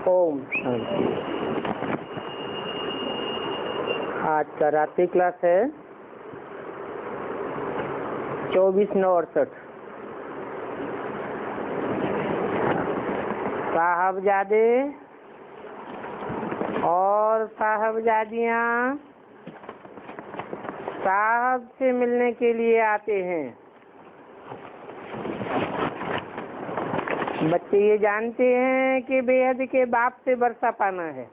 ओम शांति। आज का रात्रि क्लास है 24/9/68। साहबजादे और साहबजादियाँ साहब से मिलने के लिए आते हैं। बच्चे ये जानते हैं कि बेहद के बाप से वर्षा पाना है,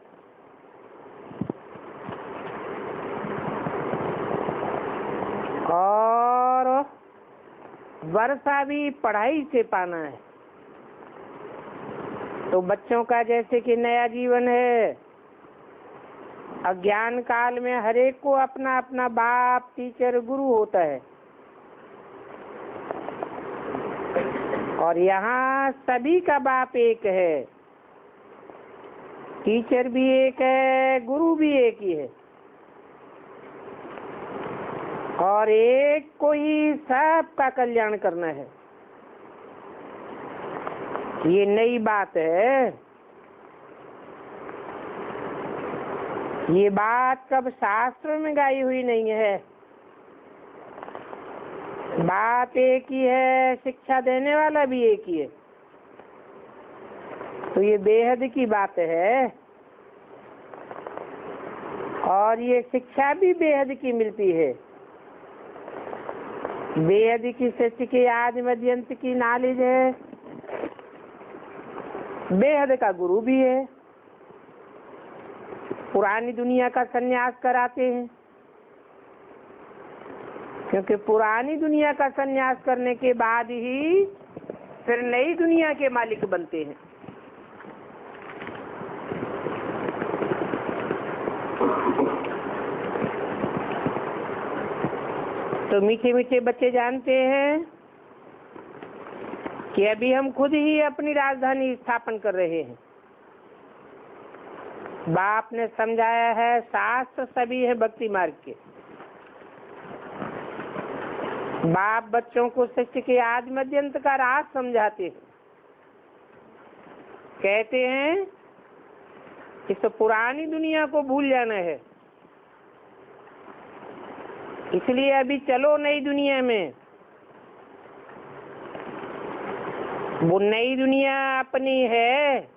और वर्षा भी पढ़ाई से पाना है। तो बच्चों का जैसे कि नया जीवन है, अज्ञान काल में हरेक को अपना अपना बाप, टीचर, गुरु होता है, और यहाँ सभी का बाप एक है, टीचर भी एक है, गुरु भी एक ही है, और एक को ही सबका कल्याण करना है। ये नई बात है। ये बात कब शास्त्र में गाई हुई नहीं है। बात एक ही है, शिक्षा देने वाला भी एक ही है। तो ये बेहद की बात है, और ये शिक्षा भी बेहद की मिलती है। बेहद की सत्य के आदि मध्य अंत की नॉलेज है। बेहद का गुरु भी है। पुरानी दुनिया का सन्यास कराते हैं, क्योंकि पुरानी दुनिया का सन्यास करने के बाद ही फिर नई दुनिया के मालिक बनते हैं। तो मीठे मीठे बच्चे जानते हैं कि अभी हम खुद ही अपनी राजधानी स्थापन कर रहे हैं। बाप ने समझाया है, शास्त्र सभी है भक्ति मार्ग के। बाप बच्चों को सत्य के आदि मध्यंत का राज समझाते हैं। कहते हैं इस तो पुरानी दुनिया को भूल जाना है, इसलिए अभी चलो नई दुनिया में। वो नई दुनिया अपनी है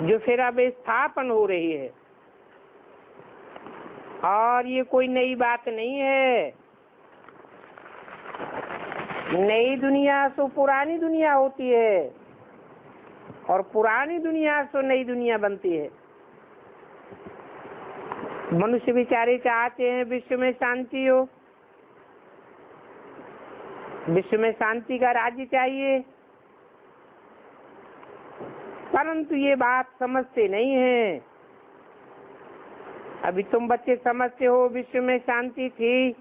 जो फिर अब स्थापन हो रही है, और ये कोई नई बात नहीं है। नई दुनिया सो पुरानी दुनिया होती है, और पुरानी दुनिया सो नई दुनिया बनती है। मनुष्य बेचारे चाहते हैं विश्व में शांति हो, विश्व में शांति का राज्य चाहिए, परंतु ये बात समझते नहीं है। अभी तुम बच्चे समझते हो विश्व में शांति थी,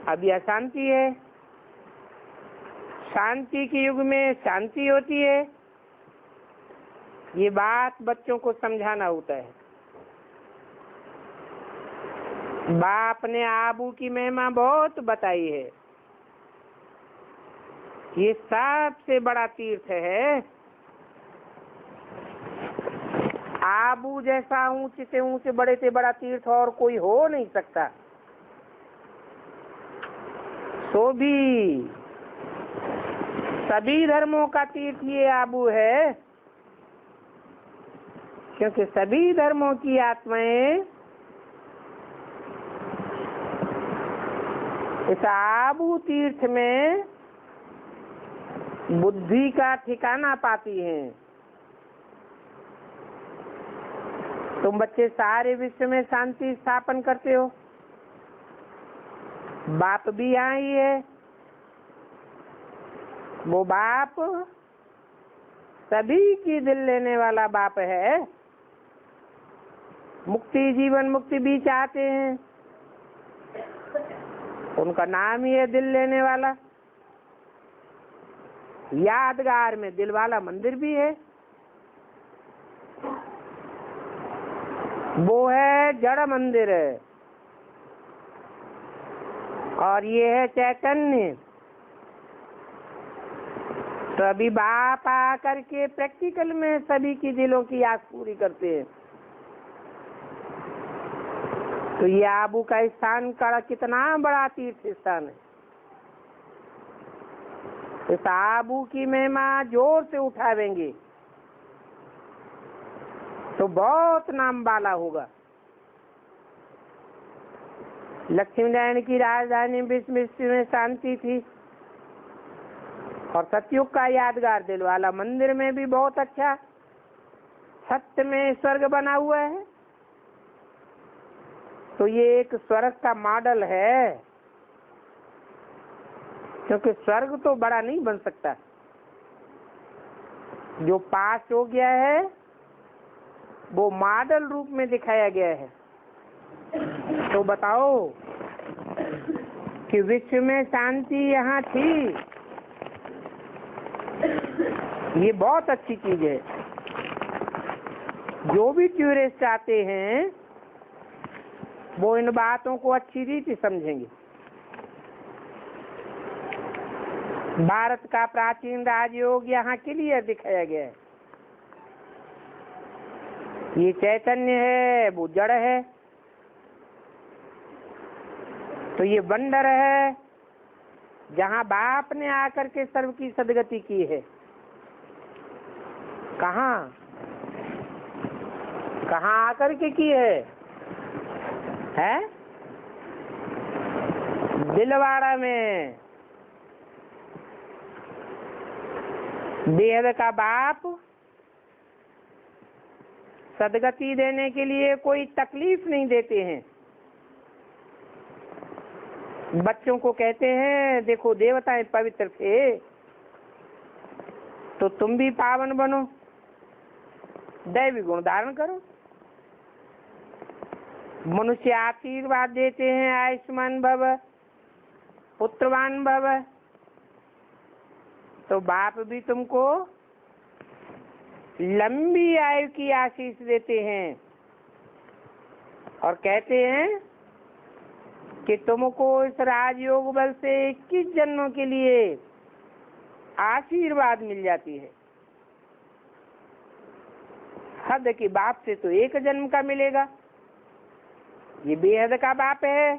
अभी अशांति है। शांति के युग में शांति होती है। ये बात बच्चों को समझाना होता है। बाप ने आबू की महिमा बहुत बताई है। ये सबसे बड़ा तीर्थ है। आबू जैसा ऊंचे से ऊंचे, बड़े से बड़ा तीर्थ और कोई हो नहीं सकता। तो भी सभी धर्मों का तीर्थ ये आबू है, क्योंकि सभी धर्मों की आत्माएं इस आबू तीर्थ में बुद्धि का ठिकाना पाती हैं। तुम बच्चे सारे विश्व में शांति स्थापन करते हो। बाप भी यहाँ ही है। वो बाप सभी की दिल लेने वाला बाप है। मुक्ति, जीवन मुक्ति भी चाहते हैं। उनका नाम ही है दिल लेने वाला। यादगार में दिल वाला मंदिर भी है। वो है जड़ मंदिर है, और ये है चैतन्य। तो अभी बाप आकर के प्रैक्टिकल में सभी की दिलों की आस पूरी करते हैं। तो ये आबू का स्थान का कितना बड़ा तीर्थ स्थान है। इस आबू की महिमा जोर से उठावेंगे तो बहुत नाम वाला होगा। लक्ष्मी नारायण की राजधानी विश्व में शांति थी और सतयुग का यादगार दिल वाला मंदिर में भी बहुत अच्छा सत्य में स्वर्ग बना हुआ है। तो ये एक स्वर्ग का मॉडल है, क्योंकि स्वर्ग तो बड़ा नहीं बन सकता, जो पास हो गया है वो मॉडल रूप में दिखाया गया है। तो बताओ कि विश्व में शांति यहाँ थी, ये बहुत अच्छी चीज है। जो भी टूरिस्ट आते हैं वो इन बातों को अच्छी रीति समझेंगे। भारत का प्राचीन राजयोग यहाँ क्लियर दिखाया गया है। ये चैतन्य है, वो जड़ है। तो ये वंडर है जहाँ बाप ने आकर के सर्व की सदगति की है। कहाँ कहाँ आकर के की है? दिलवाड़ा में। बेहद का बाप सदगति देने के लिए कोई तकलीफ नहीं देते हैं। बच्चों को कहते हैं देखो देवताएं पवित्र थे तो तुम भी पावन बनो, दैवी गुण धारण करो। मनुष्य आशीर्वाद देते हैं आयुष्मान भव, पुत्रवान भव। तो बाप भी तुमको लंबी आयु की आशीष देते हैं और कहते हैं कि तुमको इस राजयोग बल से 21 जन्मों के लिए आशीर्वाद मिल जाती है। हद की बाप से तो 1 जन्म का मिलेगा। ये बेहद का बाप है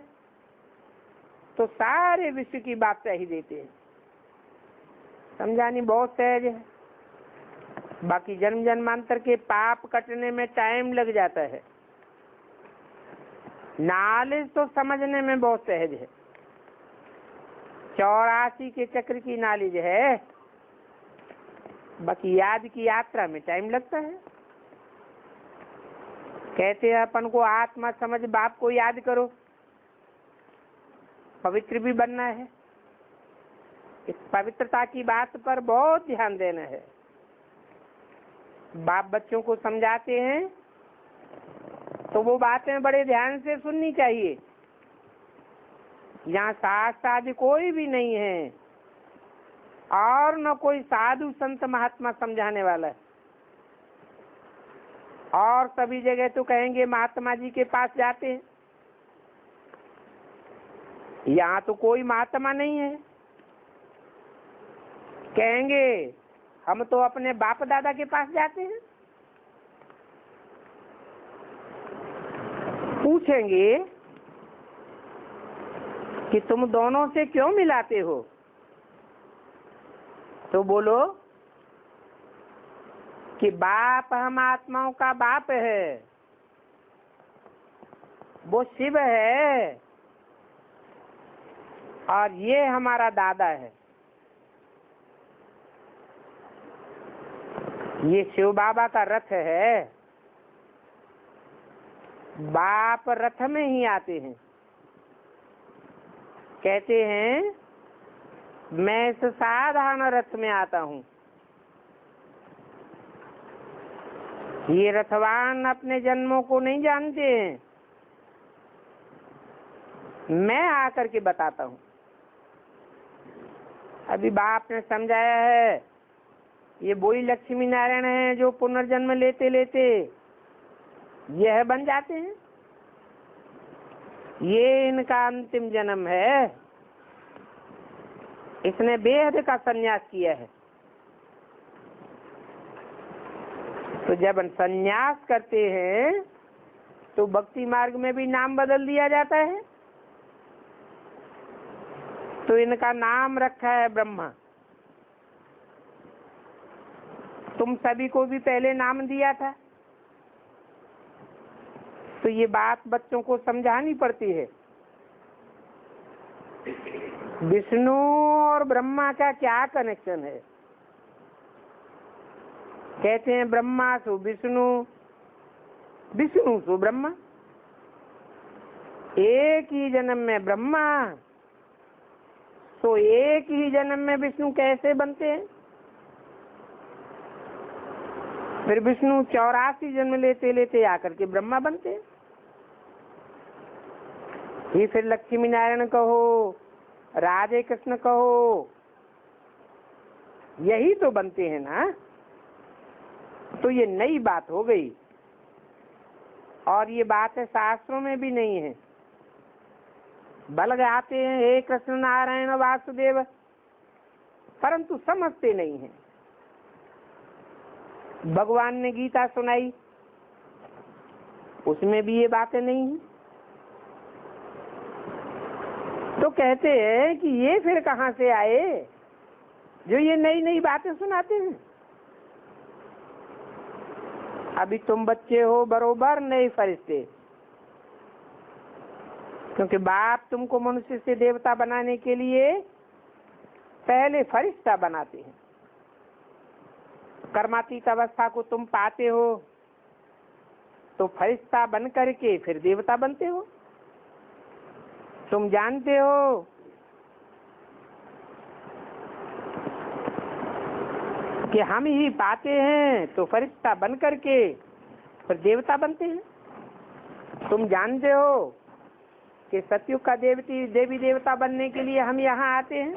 तो सारे विश्व की बात सही देते हैं। समझानी बहुत सहज है। बाकी जन्म जन्मांतर के पाप कटने में टाइम लग जाता है। नॉलेज तो समझने में बहुत सहज है। 84 के चक्र की नॉलेज है, बाकी याद की यात्रा में टाइम लगता है। कहते हैं अपन को आत्मा समझ बाप को याद करो, पवित्र भी बनना है। इस पवित्रता की बात पर बहुत ध्यान देना है। बाप बच्चों को समझाते हैं तो वो बातें बड़े ध्यान से सुननी चाहिए। यहाँ शास्त्र कोई भी नहीं है और न कोई साधु संत महात्मा समझाने वाला है। और सभी जगह तो कहेंगे महात्मा जी के पास जाते हैं, यहाँ तो कोई महात्मा नहीं है। कहेंगे हम तो अपने बाप दादा के पास जाते हैं। पूछेंगे कि तुम दोनों से क्यों मिलाते हो, तो बोलो कि बाप हम आत्माओं का बाप है, वो शिव है और ये हमारा दादा है। ये शिव बाबा का रथ है। बाप रथ में ही आते हैं। कहते हैं मैं इस साधारण रथ में आता हूँ। ये रथवान अपने जन्मों को नहीं जानते हैं, मैं आकर के बताता हूँ। अभी बाप ने समझाया है ये वही लक्ष्मी नारायण है जो पुनर्जन्म लेते लेते यह बन जाते हैं। ये इनका अंतिम जन्म है। इसने बेहद का संन्यास किया है। तो जब संन्यास करते हैं तो भक्ति मार्ग में भी नाम बदल दिया जाता है। तो इनका नाम रखा है ब्रह्मा। तुम सभी को भी पहले नाम दिया था। तो ये बात बच्चों को समझानी पड़ती है। विष्णु और ब्रह्मा का क्या कनेक्शन है? कहते हैं ब्रह्मा सो विष्णु, विष्णु सो ब्रह्मा। एक ही जन्म में ब्रह्मा तो एक ही जन्म में विष्णु कैसे बनते हैं? फिर विष्णु 84 जन्म लेते लेते आकर के ब्रह्मा बनते हैं। ही फिर लक्ष्मी नारायण कहो, राधे कृष्ण कहो, यही तो बनते हैं ना। तो ये नई बात हो गई और ये बात है शास्त्रों में भी नहीं है। बल गाते हैं हे कृष्ण नारायण वासुदेव, परंतु समझते नहीं है। भगवान ने गीता सुनाई, उसमें भी ये बातें नहीं है। तो कहते हैं कि ये फिर कहाँ से आए जो ये नई नई बातें सुनाते हैं? अभी तुम बच्चे हो बरोबर, नए फरिश्ते। क्योंकि बाप तुमको मनुष्य से देवता बनाने के लिए पहले फरिश्ता बनाते हैं। कर्मातीत अवस्था को तुम पाते हो तो फरिश्ता बन करके फिर देवता बनते हो। तुम जानते हो कि हम ही पाते हैं तो फरिश्ता बन करके फिर देवता बनते हैं। तुम जानते हो कि सतयुग का देवी देवता बनने के लिए हम यहाँ आते हैं।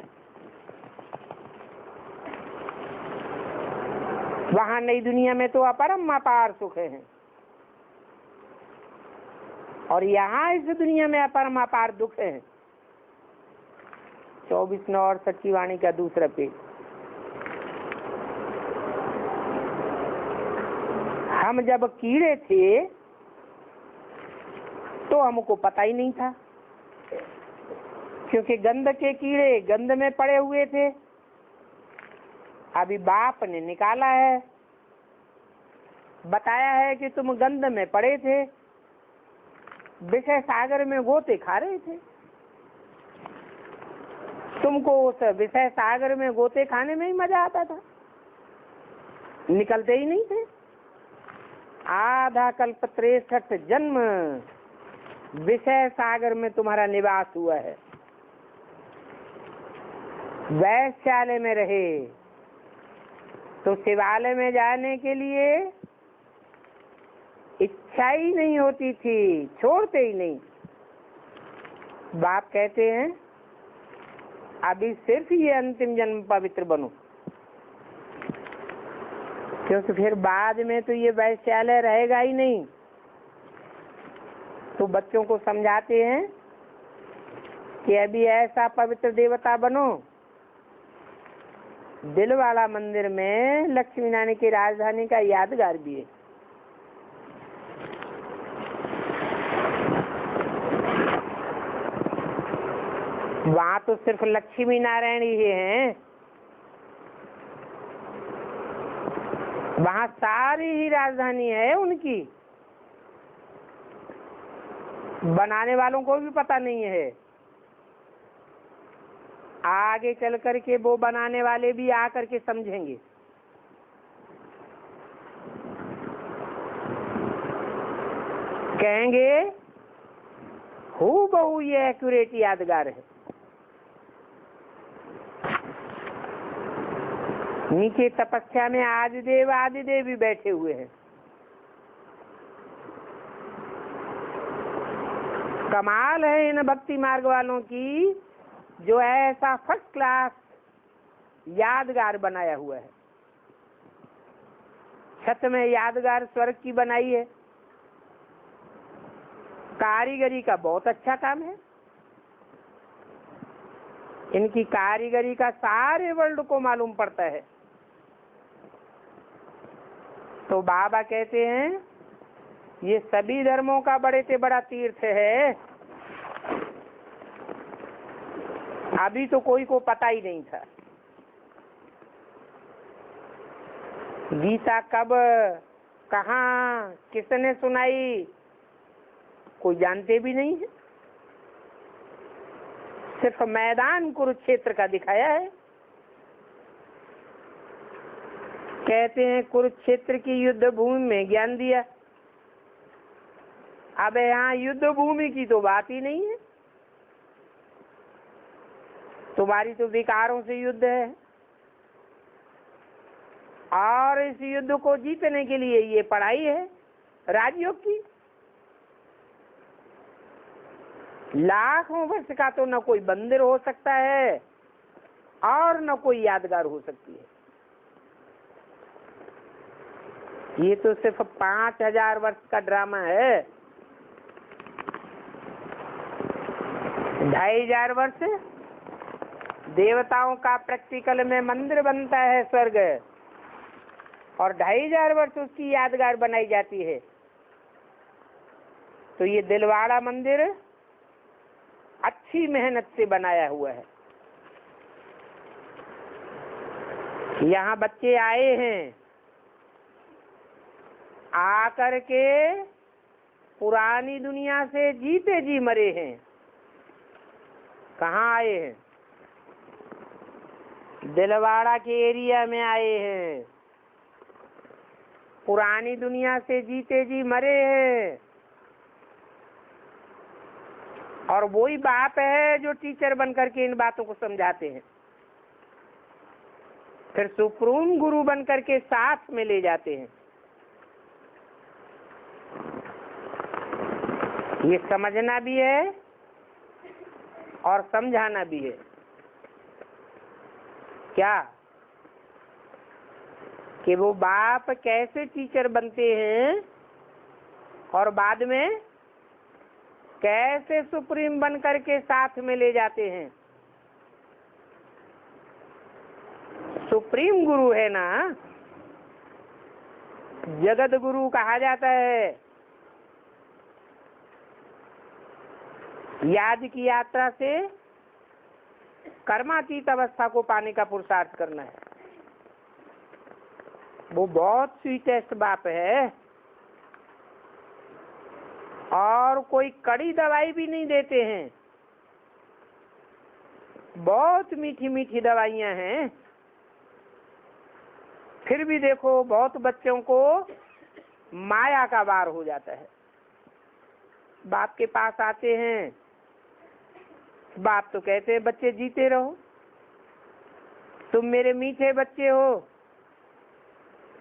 वहाँ नई दुनिया में तो अपरम अपार सुख है और यहाँ इस दुनिया में अपरम अपार दुख है। 24 और सच्ची वाणी का दूसरा पेज। हम जब कीड़े थे तो हमको पता ही नहीं था, क्योंकि गंध के कीड़े गंध में पड़े हुए थे। अभी बाप ने निकाला है, बताया है कि तुम गंध में पड़े थे, विषय सागर में गोते खा रहे थे। तुमको उस विषय सागर में गोते खाने में ही मजा आता था, निकलते ही नहीं थे। आधा कल्प 63 जन्म विषय सागर में तुम्हारा निवास हुआ है। वैश्यालय में रहे तो शिवालय में जाने के लिए इच्छा ही नहीं होती थी, छोड़ते ही नहीं। बाप कहते हैं अभी सिर्फ ये अंतिम जन्म पवित्र बनो, क्योंकि फिर बाद में तो ये वैश्यालय रहेगा ही नहीं। तो बच्चों को समझाते हैं कि अभी ऐसा पवित्र देवता बनो। दिल वाला मंदिर में लक्ष्मी नारायण की राजधानी का यादगार भी है। वहाँ तो सिर्फ लक्ष्मी नारायण ही हैं, वहाँ सारी ही राजधानी है उनकी। बनाने वालों को भी पता नहीं है। आगे चल करके वो बनाने वाले भी आकर के समझेंगे। कहेंगे हूबहू ये एक्यूरेट यादगार है। नीचे तपस्या में आदिदेव भी बैठे हुए हैं। कमाल है इन भक्ति मार्ग वालों की, जो ऐसा फर्स्ट क्लास यादगार बनाया हुआ है। छत में यादगार स्वर्ग की बनाई है। कारीगरी का बहुत अच्छा काम है। इनकी कारीगरी का सारे वर्ल्ड को मालूम पड़ता है। तो बाबा कहते हैं ये सभी धर्मों का बड़े से बड़ा तीर्थ है। अभी तो कोई को पता ही नहीं था गीता कब, कहाँ, किसने सुनाई, कोई जानते भी नहीं है। सिर्फ मैदान कुरुक्षेत्र का दिखाया है। कहते हैं कुरुक्षेत्र की युद्ध भूमि में ज्ञान दिया। अब यहाँ युद्ध भूमि की तो बात ही नहीं है। तुम्हारी तो विकारों से युद्ध है, और इस युद्ध को जीतने के लिए ये पढ़ाई है राजयोग की। लाखों वर्ष का तो न कोई मंदिर हो सकता है और न कोई यादगार हो सकती है। ये तो सिर्फ 5000 वर्ष का ड्रामा है। 2500 वर्ष देवताओं का प्रैक्टिकल में मंदिर बनता है स्वर्ग, और 2500 वर्ष उसकी यादगार बनाई जाती है। तो ये दिलवाड़ा मंदिर अच्छी मेहनत से बनाया हुआ है। यहाँ बच्चे आए हैं, आकर के पुरानी दुनिया से जीते जी मरे हैं। कहाँ आए हैं? दिलवाड़ा के एरिया में आए हैं। पुरानी दुनिया से जीते जी मरे हैं। और वही बाप है जो टीचर बनकर के इन बातों को समझाते हैं, फिर सुप्रीम गुरु बनकर के साथ में ले जाते हैं। ये समझना भी है और समझाना भी है। क्या कि वो बाप कैसे टीचर बनते हैं और बाद में कैसे सुप्रीम बन करके साथ में ले जाते हैं। सुप्रीम गुरु है ना, जगत गुरु कहा जाता है। याद की यात्रा से कर्मातीत अवस्था को पाने का पुरुषार्थ करना है। वो बहुत स्वीटेस्ट बाप है, और कोई कड़ी दवाई भी नहीं देते हैं। बहुत मीठी मीठी दवाइयां हैं। फिर भी देखो बहुत बच्चों को माया का वार हो जाता है। बाप के पास आते हैं, बाप तो कहते हैं बच्चे जीते रहो, तुम मेरे मीठे बच्चे हो,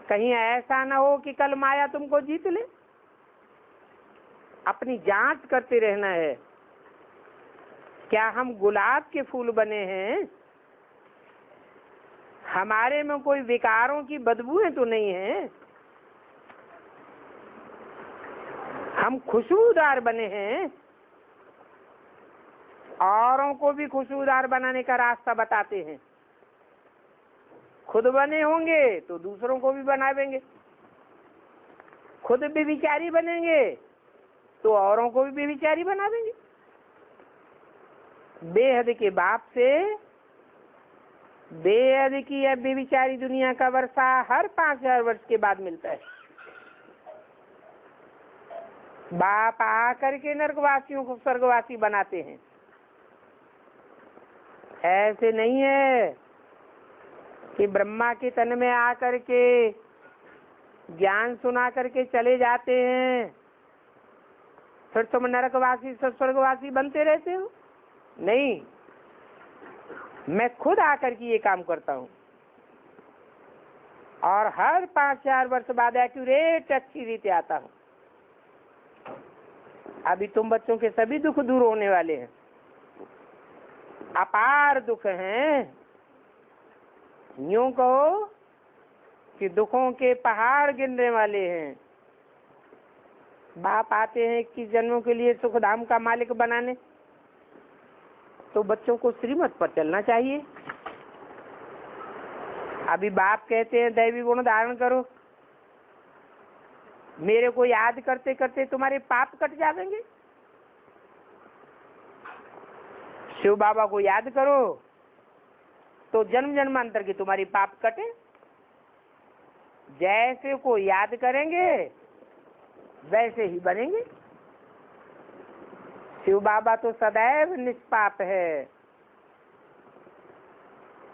कहीं ऐसा ना हो कि कल माया तुमको जीत ले। अपनी जांच करते रहना है। क्या हम गुलाब के फूल बने हैं? हमारे में कोई विकारों की बदबूएं तो नहीं है? हम खुशबूदार बने हैं, औरों को भी खुशबूदार बनाने का रास्ता बताते हैं। खुद बने होंगे तो दूसरों को भी बनावेंगे, खुद भी विचारी बनेंगे तो औरों को भी विचारी बना देंगे। बेहद के बाप से बेहद की अब विचारी दुनिया का वर्षा हर 5000 वर्ष के बाद मिलता है। बाप आकर के नरकवासियों को स्वर्गवासी बनाते हैं। ऐसे नहीं है कि ब्रह्मा के तन में आकर के ज्ञान सुना करके चले जाते हैं, फिर तुम नरकवासी स्वर्गवासी बनते रहते हो। नहीं, मैं खुद आकर के ये काम करता हूँ, और हर 5000 वर्ष बाद एक्यूरेट अच्छी रीति आता हूँ। अभी तुम बच्चों के सभी दुख दूर होने वाले हैं। अपार दुख हैं, यूं कहो कि दुखों के पहाड़ गिरने वाले हैं। बाप आते हैं 21 जन्मों के लिए सुखधाम का मालिक बनाने, तो बच्चों को श्रीमत पर चलना चाहिए। अभी बाप कहते हैं दैवी गुण धारण करो, मेरे को याद करते करते तुम्हारे पाप कट जाएंगे। शिव बाबा को याद करो तो जन्म जन्मांतर की तुम्हारी पाप कटे। जैसे को याद करेंगे वैसे ही बनेंगे। शिव बाबा तो सदैव निष्पाप है,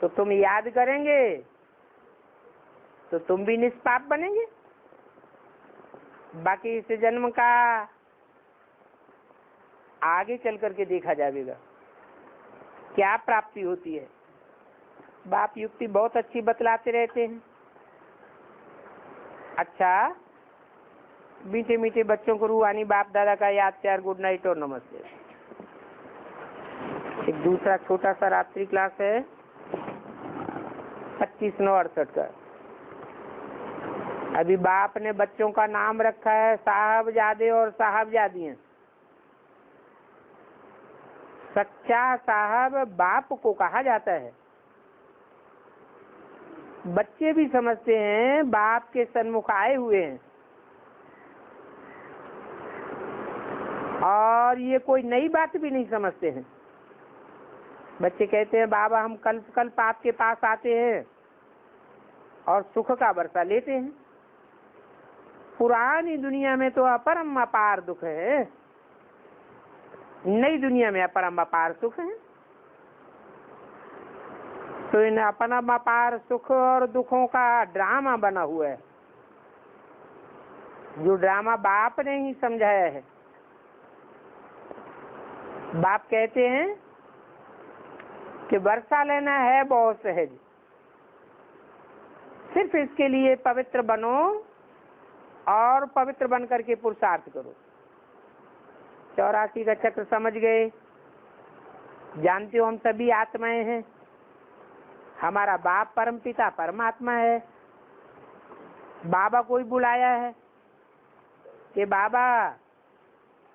तो तुम याद करेंगे तो तुम भी निष्पाप बनेंगे। बाकी इस जन्म का आगे चल करके देखा जाएगा क्या प्राप्ति होती है। बाप युक्ति बहुत अच्छी बतलाते रहते हैं। अच्छा, मीठे मीठे बच्चों को रूहानी बाप दादा का याद प्यार, गुड नाइट और नमस्ते। एक दूसरा छोटा सा रात्रि क्लास है 25/9/68 का। अभी बाप ने बच्चों का नाम रखा है साहबजादे और साहबजादियां। सच्चा साहब बाप को कहा जाता है। बच्चे भी समझते हैं बाप के सन्मुख आए हुए हैं, और ये कोई नई बात भी नहीं समझते हैं। बच्चे कहते हैं बाबा हम कल आपके पास आते हैं और सुख का वर्षा लेते हैं। पुरानी दुनिया में तो अपरम अपार दुख है, नई दुनिया में अपरम अपार सुख है। तो इन अपरम अपार सुख और दुखों का ड्रामा बना हुआ है, जो ड्रामा बाप ने ही समझाया है। बाप कहते हैं कि वर्षा लेना है बहुत सहज, सिर्फ इसके लिए पवित्र बनो और पवित्र बन करके पुरुषार्थ करो। 84 का चक्र समझ गए। जानते हो हम सभी आत्माएं हैं। हमारा बाप परम पिता परमात्मा है। बाबा को ही बुलाया है कि बाबा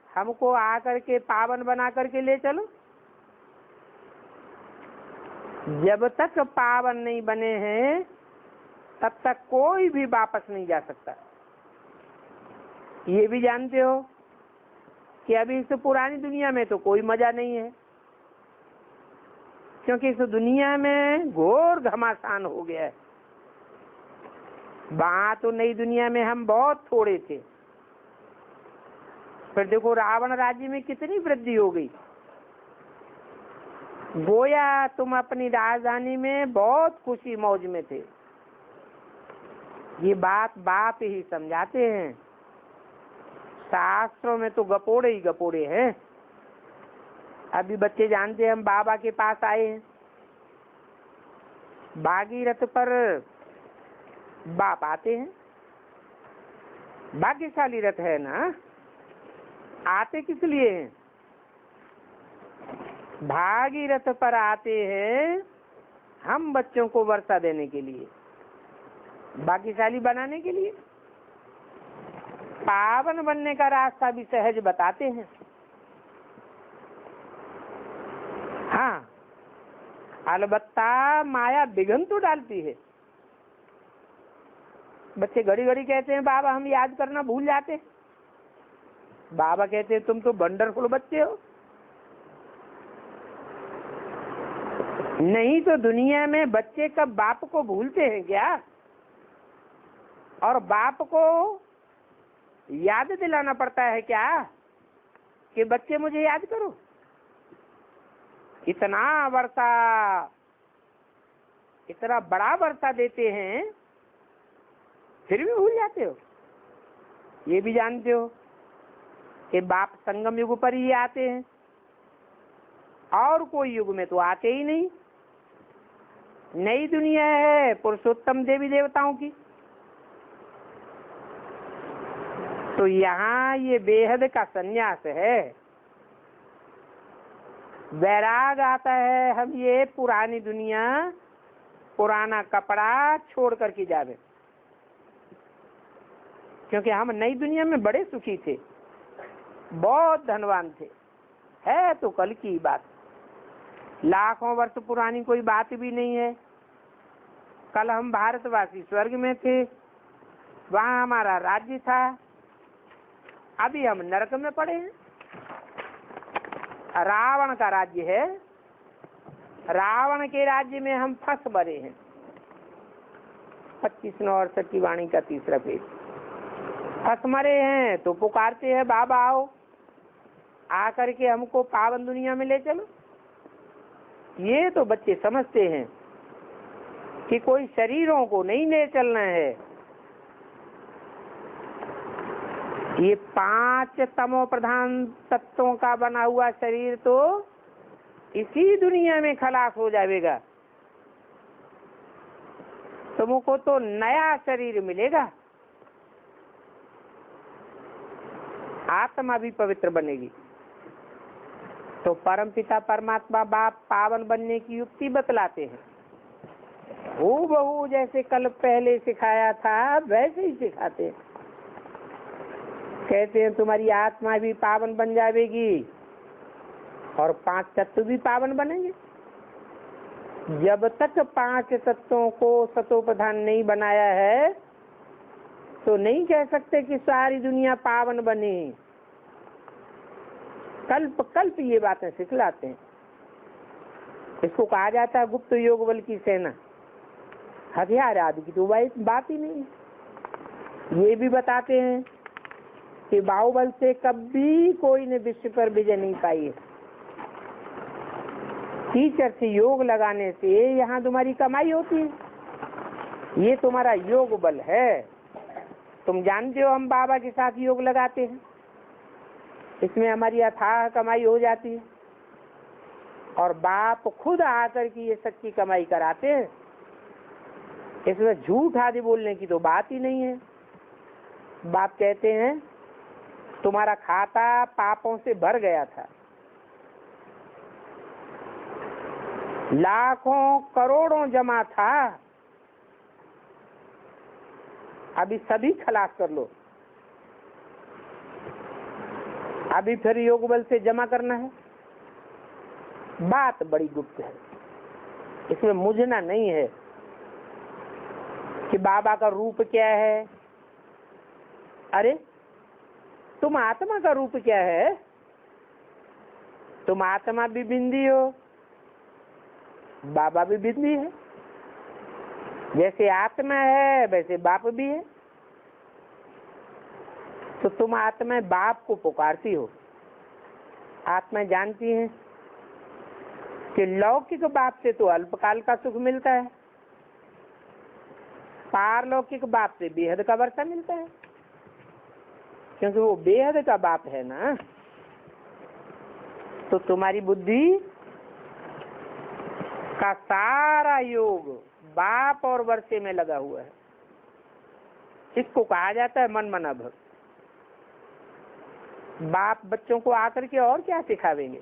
हमको आकर के पावन बना करके ले चलो। जब तक पावन नहीं बने हैं तब तक कोई भी वापस नहीं जा सकता। ये भी जानते हो कि अभी इस पुरानी दुनिया में तो कोई मजा नहीं है, क्योंकि इस दुनिया में घोर घमासान हो गया है। वहां तो नई दुनिया में हम बहुत थोड़े थे, फिर देखो रावण राज्य में कितनी वृद्धि हो गई। गोया तुम अपनी राजधानी में बहुत खुशी मौज में थे। ये बात बाप ही समझाते हैं। शास्त्रों में तो गपोड़े ही गपोड़े हैं। अभी बच्चे जानते हैं हम बाबा के पास आए हैं। भागीरथ पर बाप आते हैं। भाग्यशाली रथ है ना। आते किस लिए हैं? भागीरथ पर आते हैं हम बच्चों को वर्षा देने के लिए, भाग्यशाली बनाने के लिए। पावन बनने का रास्ता भी सहज बताते हैं। हाँ, अलबत्ता माया विघ्न तो डालती है। बच्चे घड़ी घड़ी कहते हैं बाबा हम याद करना भूल जाते हैं। बाबा कहते हैं तुम तो वंडरफुल बच्चे हो। नहीं तो दुनिया में बच्चे कब बाप को भूलते हैं क्या? और बाप को याद दिलाना पड़ता है क्या कि बच्चे मुझे याद करो। इतना वर्षा, इतना बड़ा वर्षा देते हैं फिर भी भूल जाते हो। ये भी जानते हो कि बाप संगम युग पर ही आते हैं और कोई युग में तो आते ही नहीं। नई दुनिया है पुरुषोत्तम देवी देवताओं की। तो यहाँ ये बेहद का संन्यास है। वैराग आता है हम ये पुरानी दुनिया, पुराना कपड़ा छोड़ करके जावे, क्योंकि हम नई दुनिया में बड़े सुखी थे, बहुत धनवान थे। है तो कल की बात, लाखों वर्ष पुरानी कोई बात भी नहीं है। कल हम भारतवासी स्वर्ग में थे, वहाँ हमारा राज्य था, अभी हम नरक में पड़े हैं। रावण का राज्य है, रावण के राज्य में हम फंस मरे हैं। 25 नवंबर की वाणी का 3रा पेज। फंस मरे हैं तो पुकारते हैं बाबा आओ, आकर के हमको पावन दुनिया में ले चलो। ये तो बच्चे समझते हैं कि कोई शरीरों को नहीं ले चलना है। ये 5 तमो प्रधान तत्वों का बना हुआ शरीर तो इसी दुनिया में खलास हो जाएगा। तुमको तो नया शरीर मिलेगा, आत्मा भी पवित्र बनेगी। तो परमपिता परमात्मा बाप पावन बनने की युक्ति बतलाते हैं। हूबहू जैसे कल पहले सिखाया था वैसे ही सिखाते हैं। कहते हैं तुम्हारी आत्मा भी पावन बन जाएगी और 5 तत्व भी पावन बनेंगे। जब तक 5 तत्वों को सतो प्रधान नहीं बनाया है तो नहीं कह सकते कि सारी दुनिया पावन बने। कल्प कल्प ये बातें सिखलाते हैं। इसको कहा जाता है गुप्त योग बल की सेना। हथियार आदि की तो बात ही नहीं। ये भी बताते हैं कि बाहुबल से कभी कोई ने विश्व पर विजय नहीं पाई है। टीचर से योग लगाने से यहाँ तुम्हारी कमाई होती है। ये तुम्हारा योग बल है। तुम जानते हो हम बाबा के साथ योग लगाते हैं, इसमें हमारी अथाह कमाई हो जाती है। और बाप खुद आकर के ये सच्ची कमाई कराते हैं। इसमें झूठ आदि बोलने की तो बात ही नहीं है। बाप कहते हैं तुम्हारा खाता पापों से भर गया था, लाखों करोड़ों जमा था, अभी सभी खलास कर लो। अभी फिर योग बल से जमा करना है। बात बड़ी गुप्त है, इसमें मुझना नहीं है कि बाबा का रूप क्या है। अरे तुम आत्मा का रूप क्या है? तुम आत्मा भी बिंदी हो, बाबा भी बिंदी है। जैसे आत्मा है वैसे बाप भी है। तो तुम आत्मा बाप को पुकारती हो। आत्मा जानती है कि लौकिक बाप से तो अल्पकाल का सुख मिलता है, पारलौकिक बाप से बेहद का वर्षा मिलता है, क्योंकि वो बेहद का बाप है ना। तो तुम्हारी बुद्धि का सारा योग बाप और वर्षे में लगा हुआ है। इसको कहा जाता है मन मना भक्त। बाप बच्चों को आकर के और क्या सिखावेंगे?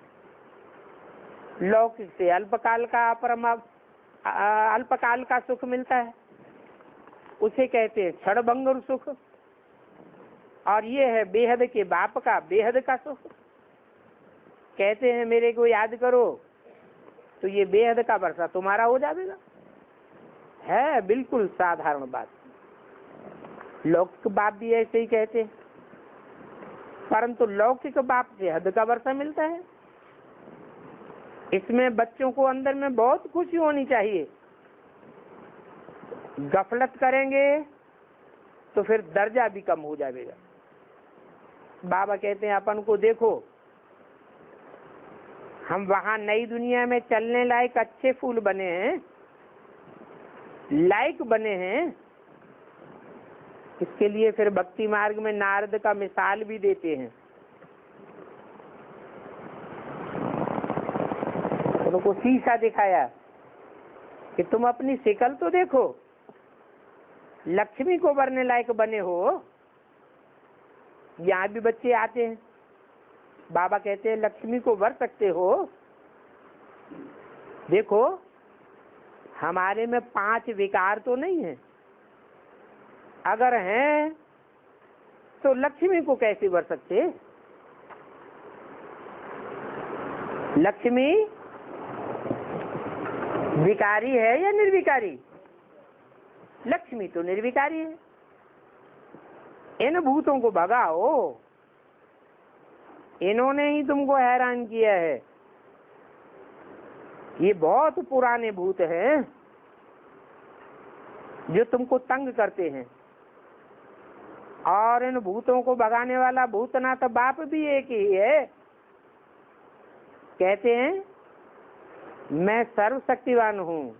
लौकिक से अल्पकाल का सुख मिलता है, उसे कहते हैं क्षणभंगुर सुख। और ये है बेहद के बाप का बेहद का सुख। कहते हैं मेरे को याद करो तो ये बेहद का वर्षा तुम्हारा हो जाएगा। है बिल्कुल साधारण बात। लौकिक बाप भी ऐसे ही कहते हैं, परंतु लौकिक बाप से हद का वर्षा मिलता है। इसमें बच्चों को अंदर में बहुत खुशी होनी चाहिए। गफलत करेंगे तो फिर दर्जा भी कम हो जाएगा। बाबा कहते हैं अपन को देखो, हम वहां नई दुनिया में चलने लायक अच्छे फूल बने हैं, लायक बने हैं। इसके लिए फिर भक्ति मार्ग में नारद का मिसाल भी देते हैं। उनको शीशा दिखाया कि तुम अपनी शिकल तो देखो, लक्ष्मी को वरने लायक बने हो। यहाँ भी बच्चे आते हैं, बाबा कहते हैं लक्ष्मी को वर सकते हो। देखो हमारे में 5 विकार तो नहीं है, अगर हैं तो लक्ष्मी को कैसे वर सकते? लक्ष्मी विकारी है या निर्विकारी? लक्ष्मी तो निर्विकारी है। इन भूतों को भगाओ, इन्होंने ही तुमको हैरान किया है। ये बहुत पुराने भूत हैं जो तुमको तंग करते हैं, और इन भूतों को भगाने वाला भूतनाथ बाप भी एक ही है। कहते हैं मैं सर्वशक्तिवान हूँ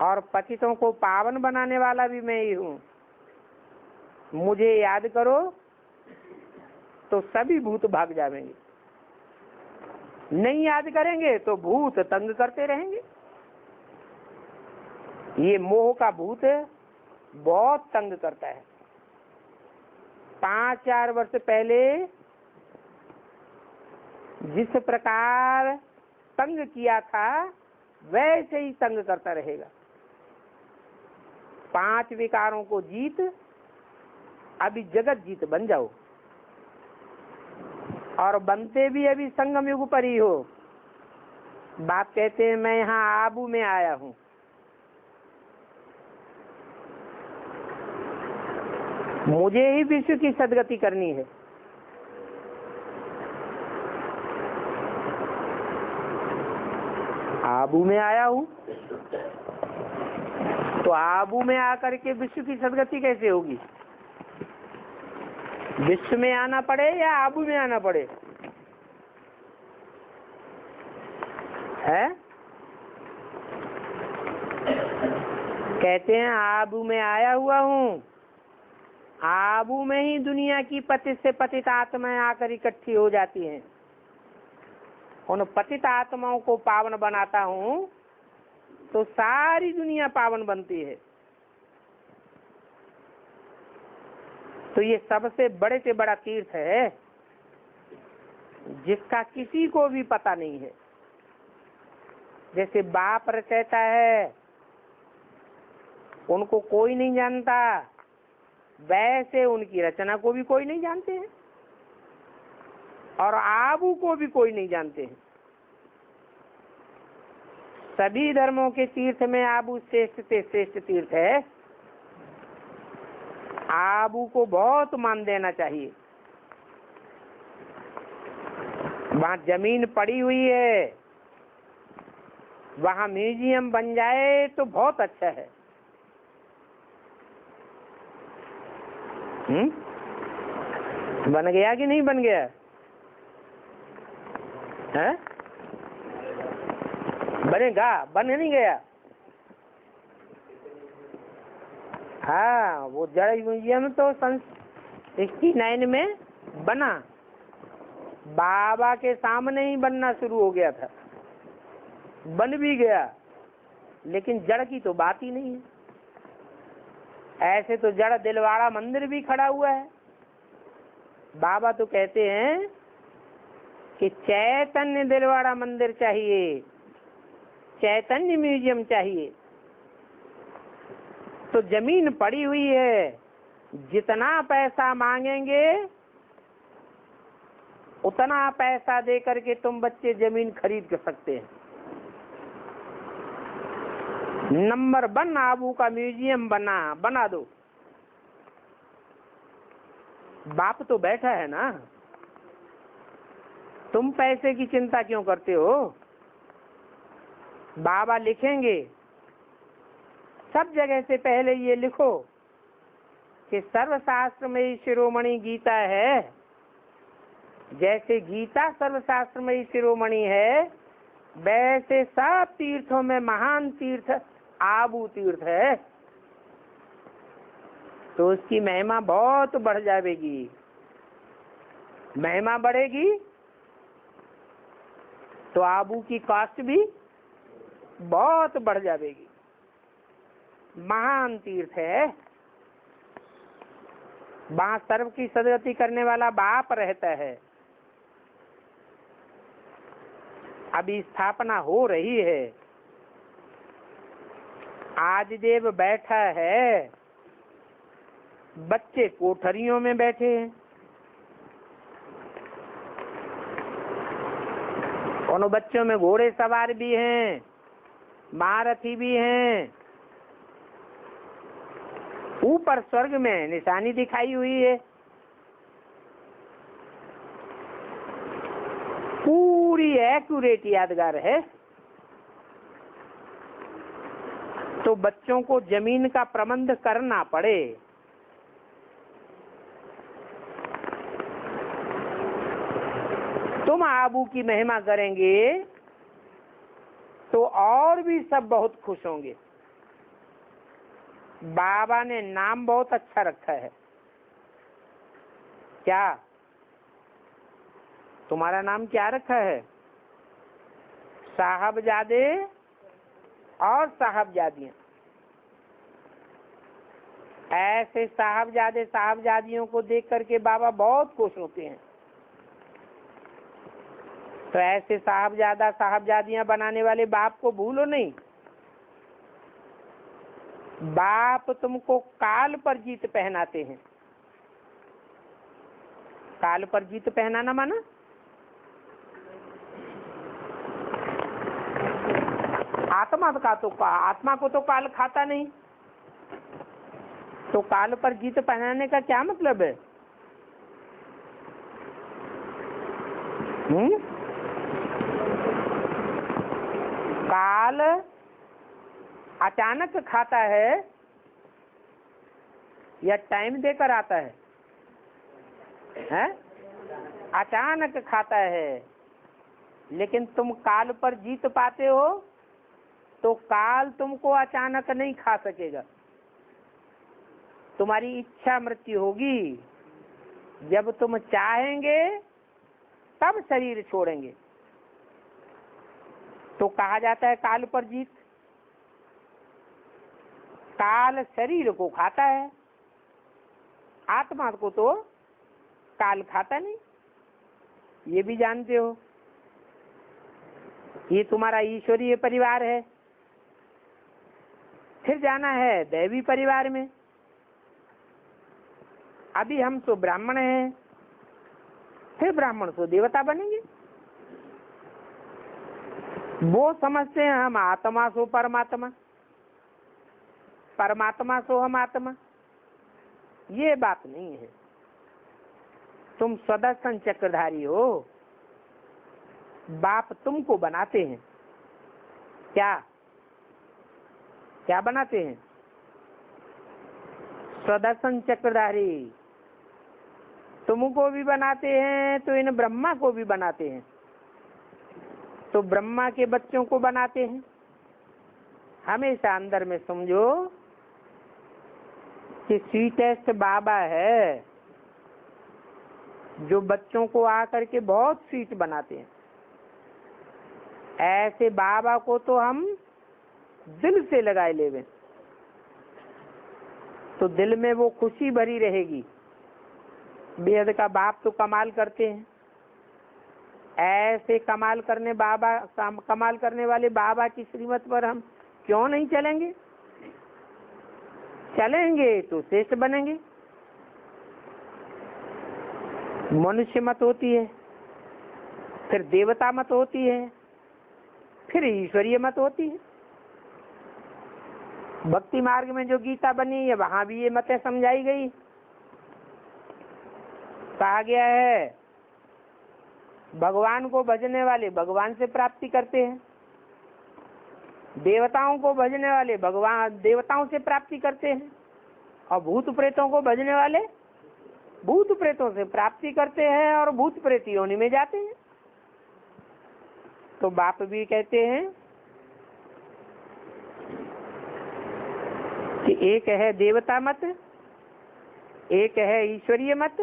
और पतितों को पावन बनाने वाला भी मैं ही हूँ। मुझे याद करो तो सभी भूत भाग जाएंगे, नहीं याद करेंगे तो भूत तंग करते रहेंगे। ये मोह का भूत बहुत तंग करता है। 5-4 वर्ष पहले जिस प्रकार तंग किया था वैसे ही तंग करता रहेगा। 5 विकारों को जीत, अभी जगत जीत बन जाओ, और बनते भी अभी संगम युग पर ही हो। बाप कहते हैं मैं यहाँ आबू में आया हूँ। मुझे ही विश्व की सदगति करनी है। आबू में आया हूँ तो आबू में आकर के विश्व की सदगति कैसे होगी? विश्व में आना पड़े या आबू में आना पड़े? है? कहते हैं आबू में आया हुआ हूँ। आबू में ही दुनिया की पतित से पतित आत्माएं आकर इकट्ठी हो जाती हैं। उन पतित आत्माओं को पावन बनाता हूँ तो सारी दुनिया पावन बनती है। तो ये सबसे बड़े से बड़ा तीर्थ है जिसका किसी को भी पता नहीं है। जैसे बाप रचयिता है, उनको कोई नहीं जानता, वैसे उनकी रचना को भी कोई नहीं जानते हैं, और आबू को भी कोई नहीं जानते हैं। सभी धर्मों के तीर्थ में आबू श्रेष्ठ से श्रेष्ठ तीर्थ है। आबू को बहुत मान देना चाहिए। वहाँ जमीन पड़ी हुई है, वहाँ म्यूजियम बन जाए तो बहुत अच्छा है। बन गया कि नहीं बन गया है? बनेगा, बन नहीं गया। हाँ, वो जड़ म्यूजियम तो सन 69 में बना, बाबा के सामने ही बनना शुरू हो गया था। बन भी गया, लेकिन जड़ की तो बात ही नहीं है। ऐसे तो जड़ दिलवाड़ा मंदिर भी खड़ा हुआ है। बाबा तो कहते हैं कि चैतन्य दिलवाड़ा मंदिर चाहिए, चैतन्य म्यूजियम चाहिए। तो जमीन पड़ी हुई है, जितना पैसा मांगेंगे उतना पैसा दे करके तुम बच्चे जमीन खरीद सकते हैं। नंबर 1 आबू का म्यूजियम बना दो। बाप तो बैठा है ना, तुम पैसे की चिंता क्यों करते हो? बाबा लिखेंगे, सब जगह से पहले ये लिखो कि सर्वशास्त्र में शिरोमणि गीता है। जैसे गीता सर्वशास्त्र में शिरोमणि है, वैसे सब तीर्थों में महान तीर्थ आबू तीर्थ है। तो उसकी महिमा बहुत बढ़ जाएगी। महिमा बढ़ेगी तो आबू की कास्ट भी बहुत बढ़ जाएगी। महान तीर्थ है, वहाँ सर्व की सदगति करने वाला बाप रहता है। अभी स्थापना हो रही है। आज देव बैठा है, बच्चे कोठरियों में बैठे हैं। उन बच्चों में घोड़े सवार भी हैं, महारथी भी हैं। ऊपर स्वर्ग में निशानी दिखाई हुई है। पूरी एक्यूरेट यादगार है, तो बच्चों को जमीन का प्रबंध करना पड़े। तुम आबू की महिमा करेंगे तो और भी सब बहुत खुश होंगे। बाबा ने नाम बहुत अच्छा रखा है। क्या तुम्हारा नाम क्या रखा है? साहबजादे और साहबजादियां। ऐसे साहबजादे साहबजादियों को देख करके बाबा बहुत खुश होते हैं। तो ऐसे साहबजादा साहबजादियां बनाने वाले बाप को भूलो नहीं। बाप तुमको काल पर जीत पहनाते हैं। काल पर जीत पहनाना माना आत्मा का तो आत्मा को तो काल खाता नहीं, तो काल पर जीत पहनाने का क्या मतलब है? काल अचानक खाता है या टाइम देकर आता है? हैं? अचानक खाता है। लेकिन तुम काल पर जीत पाते हो तो काल तुमको अचानक नहीं खा सकेगा। तुम्हारी इच्छा मृत्यु होगी। जब तुम चाहेंगे तब शरीर छोड़ेंगे। तो कहा जाता है काल पर जीत। काल शरीर को खाता है, आत्मा को तो काल खाता नहीं। ये भी जानते हो। ये तुम्हारा ईश्वरीय परिवार है। फिर जाना है दैवी परिवार में। अभी हम तो ब्राह्मण हैं, फिर ब्राह्मण तो देवता बनेंगे। वो समझते हैं हम आत्मा सो परमात्मा, परमात्मा सो हम आत्मा। ये बात नहीं है। तुम सदर्शन चक्रधारी हो। बाप तुमको बनाते हैं। क्या क्या बनाते हैं? सदर्शन चक्रधारी। तुमको भी बनाते हैं तो इन ब्रह्मा को भी बनाते हैं। तो ब्रह्मा के बच्चों को बनाते हैं। हमेशा अंदर में समझो कि स्वीटेस्ट बाबा है जो बच्चों को आकर के बहुत स्वीट बनाते हैं। ऐसे बाबा को तो हम दिल से लगाए लेवे तो दिल में वो खुशी भरी रहेगी। बेहद का बाप तो कमाल करते हैं। ऐसे कमाल करने वाले बाबा की श्रीमत पर हम क्यों नहीं चलेंगे? चलेंगे तो श्रेष्ठ बनेंगे। मनुष्य मत होती है, फिर देवता मत होती है, फिर ईश्वरीय मत होती है। भक्ति मार्ग में जो गीता बनी है वहां भी ये मतें समझाई गई। कहा गया है भगवान को भजने वाले भगवान से प्राप्ति करते हैं, देवताओं को भजने वाले भगवान देवताओं से प्राप्ति करते हैं, और भूत प्रेतों को भजने वाले भूत प्रेतों से प्राप्ति करते हैं और भूत प्रेत योनि में जाते हैं। तो बाप भी कहते हैं कि एक है देवता मत, एक है ईश्वरीय मत,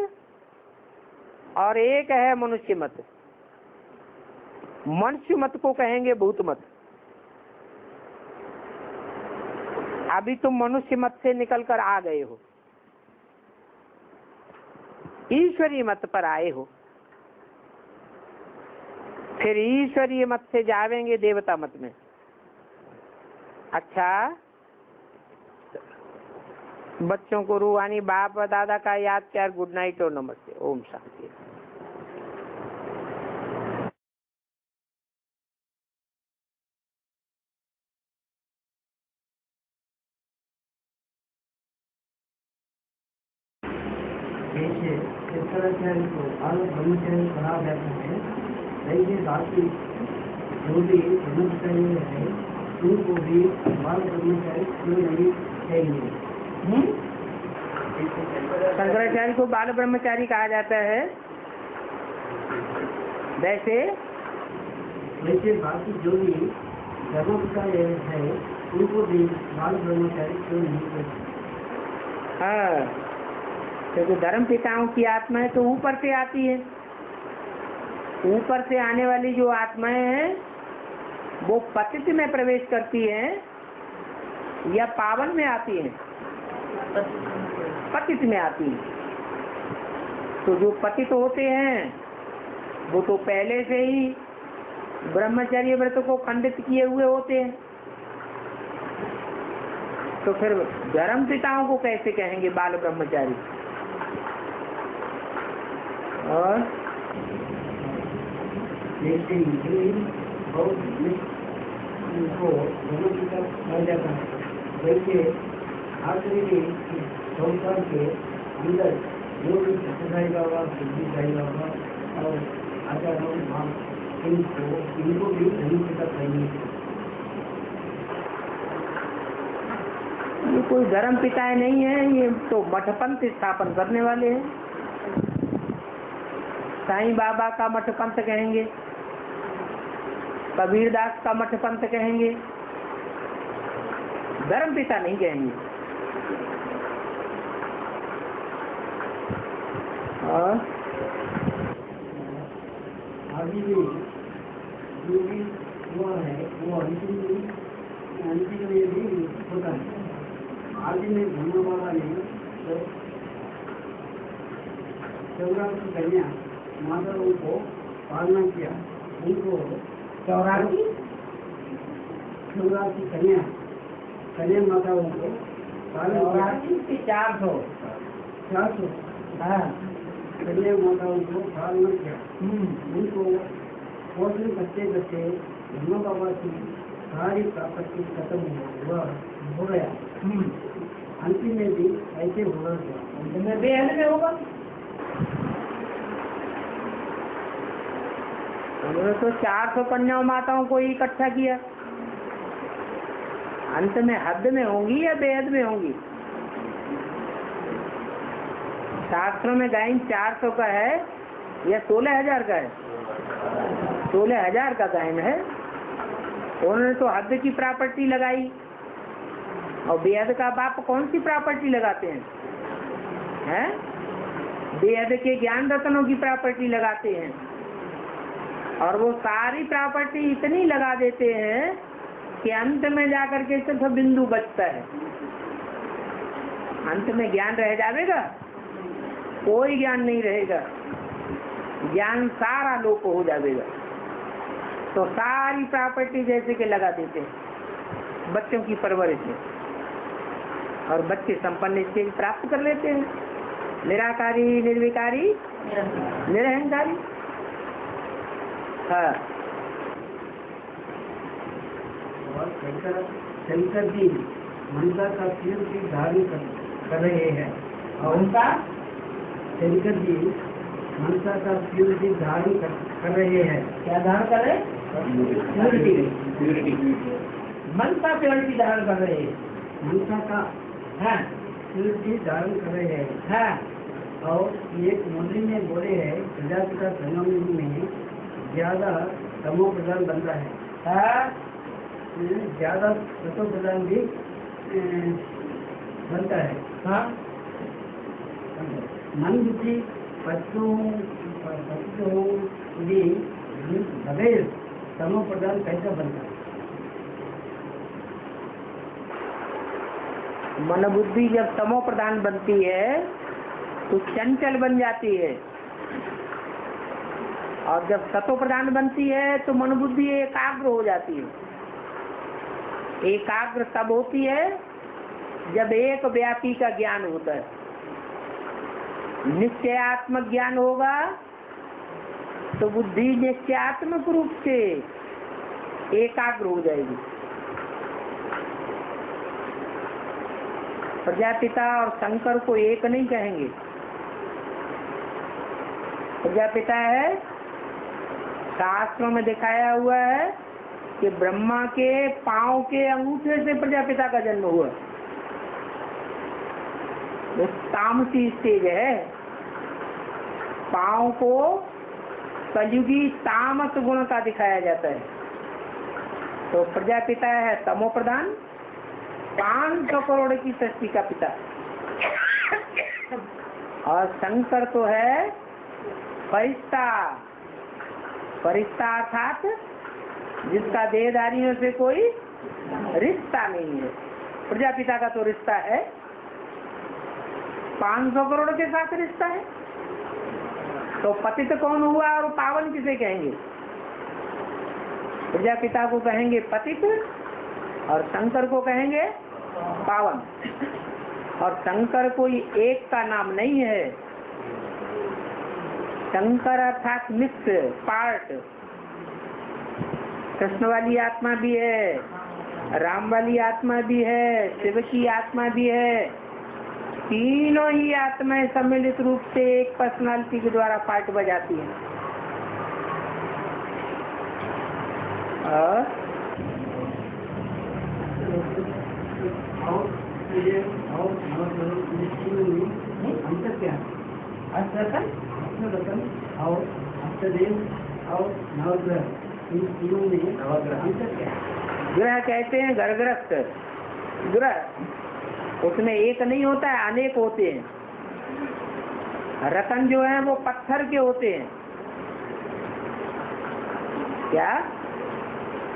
और एक है मनुष्य मत। मनुष्य मत को कहेंगे भूत मत। अभी तुम मनुष्य मत से निकलकर आ गए हो, ईश्वरीय मत पर आए हो। फिर ईश्वरीय मत से जावेंगे देवता मत में। अच्छा, बच्चों को रूहानी बाप दादा का याद कर। गुड नाइट और नमस्ते। ओम शांति। शंकराचार्य को आलो ब्रह्मचारी कहा जाता है वैसे बाकी जो भी ब्रह्मचारी है उनको भी बाल ब्रह्मचारी क्यों नहीं चाहिए? शंकराचार्य को बाल ब्रह्मचारी कहा जाता है। वैसे बाकी जो भी ब्रह्मचारी है उनको भी बाल ब्रह्मचारी क्यों नहीं चाहिए? हाँ, क्योंकि धर्म पिताओं की आत्माएं तो ऊपर से आती है। ऊपर से आने वाली जो आत्माएं हैं वो पतित में प्रवेश करती हैं या पावन में आती हैं? पतित में आती हैं। तो जो पतित होते हैं वो तो पहले से ही ब्रह्मचर्य व्रत को खंडित किए हुए होते हैं। तो फिर धर्म पिताओं को कैसे कहेंगे बाल ब्रह्मचारी? और जैसे बहुत उनको दोनों की तरफ मिल जाता है, वैसे आखिरी संसार के अंदर जो भी सत्यसाई बाबा, सिद्धि साई बाबा और आचार्यों इनको भी धर्म पिता चाहिए। ये कोई धर्म पिताएं नहीं है, ये तो मठपंथ स्थापन करने वाले हैं। साईं बाबा का मठपंथ कहेंगे, कबीरदास का मठपंथ कहेंगे, धर्म पिता नहीं कहेंगे। और आगे भी जो भी हुआ है वो अंतिम में भी होता है। आगे में ब्रह्म बाबा ने चौरासी कन्या माताओं को पालना किया। उनको चौरासी कन्या माताओं को पालना किया। 400 हाँ कन्या माताओं को पालना किया। उनको पोषण करते करते ब्रह्म बाबा की सारी प्रॉपर्टी खत्म हो गया। अंतिम में भी ऐसे होगा, अंतिम में बेहद में होगा। उन्होंने तो 400 कन्या माताओं को ही इकट्ठा किया। अंत में हद में होंगी या बेहद में होंगी? शास्त्रों में गायन 400 का है या 16,000 का है? 16,000 का गायन है। उन्होंने तो हद की प्रॉपर्टी लगाई। और बेहद का बाप कौन सी प्रॉपर्टी लगाते हैं? हैं? बेहद के ज्ञान रत्नों की प्रॉपर्टी लगाते हैं। और वो सारी प्रॉपर्टी इतनी लगा देते हैं कि अंत में जाकर के सिर्फ बिंदु बचता है। अंत में ज्ञान रह जाएगा? कोई ज्ञान नहीं रहेगा, ज्ञान सारा लोप हो जाएगा। तो सारी प्रॉपर्टी जैसे कि लगा देते हैं बच्चों की परवरिश में, और बच्चे संपन्न स्थिति प्राप्त कर लेते हैं। निराकारी, निर्विकारी, निरहंकारी। हाँ। और शंकर जी मनसा का सिर भी धारण कर रहे हैं। और उनका शंकर जी मनसा का सिर भी धारण कर रहे हैं। क्या धारण कर रहे हैं? प्योरिटी। मनसा प्योरिटी धारण कर रहे हैं। मनसा का हाँ प्योरिटी धारण कर रहे हैं। हाँ। और एक मुरली में बोले हैं प्रजापिता संगम में ज्यादा तमो प्रधान बनता है। हाँ? ज्यादा सतो प्रधान भी बनता है। हाँ? मन बुद्धि पशुओं भी बगैर तमो प्रधान कैसा बनता है? मन बुद्धि जब तमो प्रधान बनती है तो चंचल बन जाती है, और जब सतो प्रधान बनती है तो मन बुद्धि एकाग्र हो जाती है। एकाग्र तब होती है जब एक व्यापी का ज्ञान होता है। निश्चयात्मक ज्ञान होगा तो बुद्धि निश्चयात्मक रूप से एकाग्र हो जाएगी। प्रजापिता और शंकर को एक नहीं कहेंगे। प्रजापिता है, शास्त्रों में दिखाया हुआ है कि ब्रह्मा के पांव के अंगूठे से प्रजापिता का जन्म हुआ। वो तामसी स्टेज है, पांव को कलयुगी तामस गुण का दिखाया जाता है। तो प्रजापिता है तमो प्रधान, 500 करोड़ की सृष्टि का पिता। और शंकर तो है फरिश्ता, फरिश्ता अर्थात जिसका देहधारियों से कोई रिश्ता नहीं है। प्रजापिता का तो रिश्ता है, 500 करोड़ के साथ रिश्ता है। तो पतित कौन हुआ और पावन किसे कहेंगे? प्रजापिता को कहेंगे पतित और शंकर को कहेंगे पावन। और शंकर कोई एक का नाम नहीं है, शंकर अर्थात मिक्स पार्ट। कृष्ण वाली आत्मा भी है, राम वाली आत्मा भी है, शिव की आत्मा भी है। तीनों ही आत्माएं सम्मिलित रूप से एक पर्सनालिटी के द्वारा पार्ट बजाती हैं। और अंतर क्या है? अष्टरतन और अष्टदेव और नवग्रह, इन तीनों में अंतर क्या है? ग्रह कहते हैं घरग्रस्त ग्रह, उसमें एक नहीं होता है, अनेक होते हैं। रतन जो है वो पत्थर के होते हैं। क्या?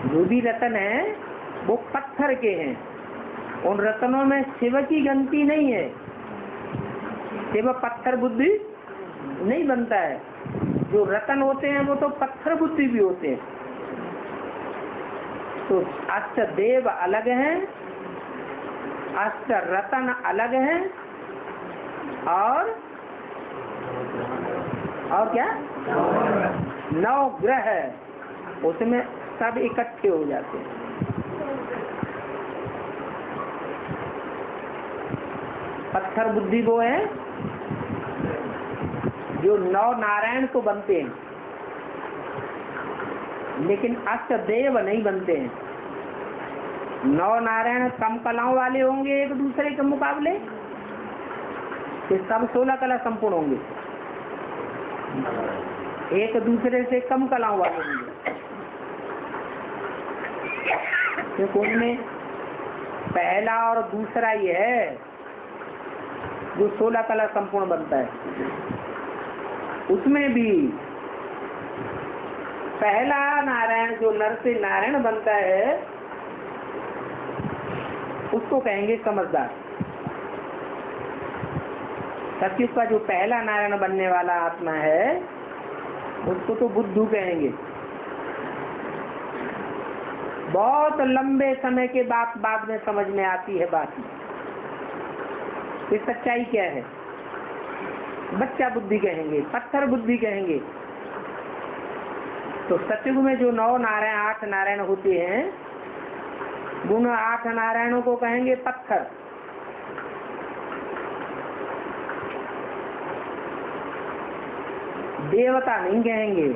जो भी रतन है वो पत्थर के हैं। उन रत्नों में शिव की गिनती नहीं है। शिव पत्थर बुद्धि नहीं बनता है। जो रतन होते हैं वो तो पत्थर बुद्धि भी होते हैं। तो अष्ट देव अलग हैं, अष्ट रतन अलग हैं, और क्या? 9 ग्रह है, उसमें सब इकट्ठे हो जाते हैं। पत्थर बुद्धि वो है जो 9 नारायण तो बनते हैं, लेकिन अष्ट देव नहीं बनते हैं। 9 नारायण कम कलाओं वाले होंगे एक दूसरे के मुकाबले, कि सब 16 कला संपूर्ण होंगे, एक दूसरे से कम कलाओं वाले होंगे। क्योंकि उनमें पहला और दूसरा ये है जो 16 कला संपूर्ण बनता है। उसमें भी पहला नारायण जो नर से नारायण बनता है उसको कहेंगे समझदार। सत्युग का जो पहला नारायण बनने वाला आत्मा है उसको तो बुद्धू कहेंगे। बहुत लंबे समय के बाद में समझ में आती है बात। ये सच्चाई क्या है? बच्चा बुद्धि कहेंगे, पत्थर बुद्धि कहेंगे। तो सत्युग में जो 9 नारायण 8 नारायण होते हैं, उन 8 नारायणों को कहेंगे पत्थर। देवता नहीं कहेंगे।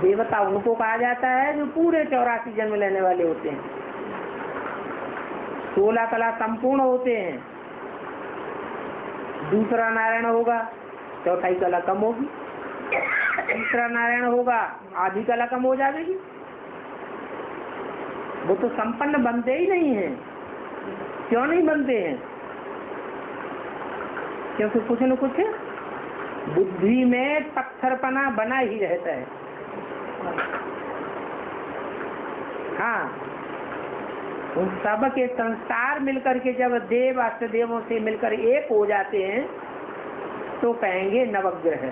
देवता उनको कहा जाता है जो पूरे 84 जन्म लेने वाले होते हैं, 16 कला संपूर्ण होते हैं। दूसरा नारायण होगा, चौथाई कला कम होगी। तीसरा नारायण होगा, आधी कला कम हो जाएगी। वो तो संपन्न बनते ही नहीं हैं। क्यों नहीं बनते हैं? क्योंकि कुछ न कुछ बुद्धि में पत्थरपना बना ही रहता है। हाँ, उन सब के संस्कार मिलकर के जब देव अष्ट देवों से मिलकर एक हो जाते हैं तो कहेंगे नवग्रह।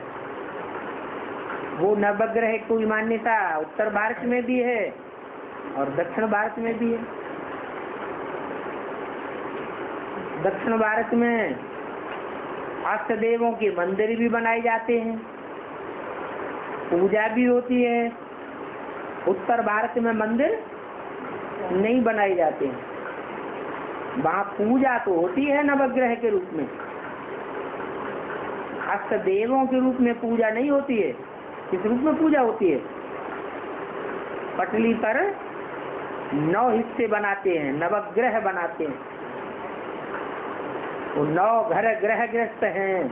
वो नवग्रह कोई मान्यता उत्तर भारत में भी है और दक्षिण भारत में भी है। दक्षिण भारत में अष्ट देवों के मंदिर भी बनाए जाते हैं, पूजा भी होती है। उत्तर भारत में मंदिर नहीं बनाए जाते हैं। वहाँ पूजा तो होती है नवग्रह के रूप में, अष्ट देवों के रूप में पूजा नहीं होती है। किस रूप में पूजा होती है? पटली पर 9 हिस्से बनाते हैं, नवग्रह बनाते हैं। वो 9 घर ग्रह ग्रस्त हैं,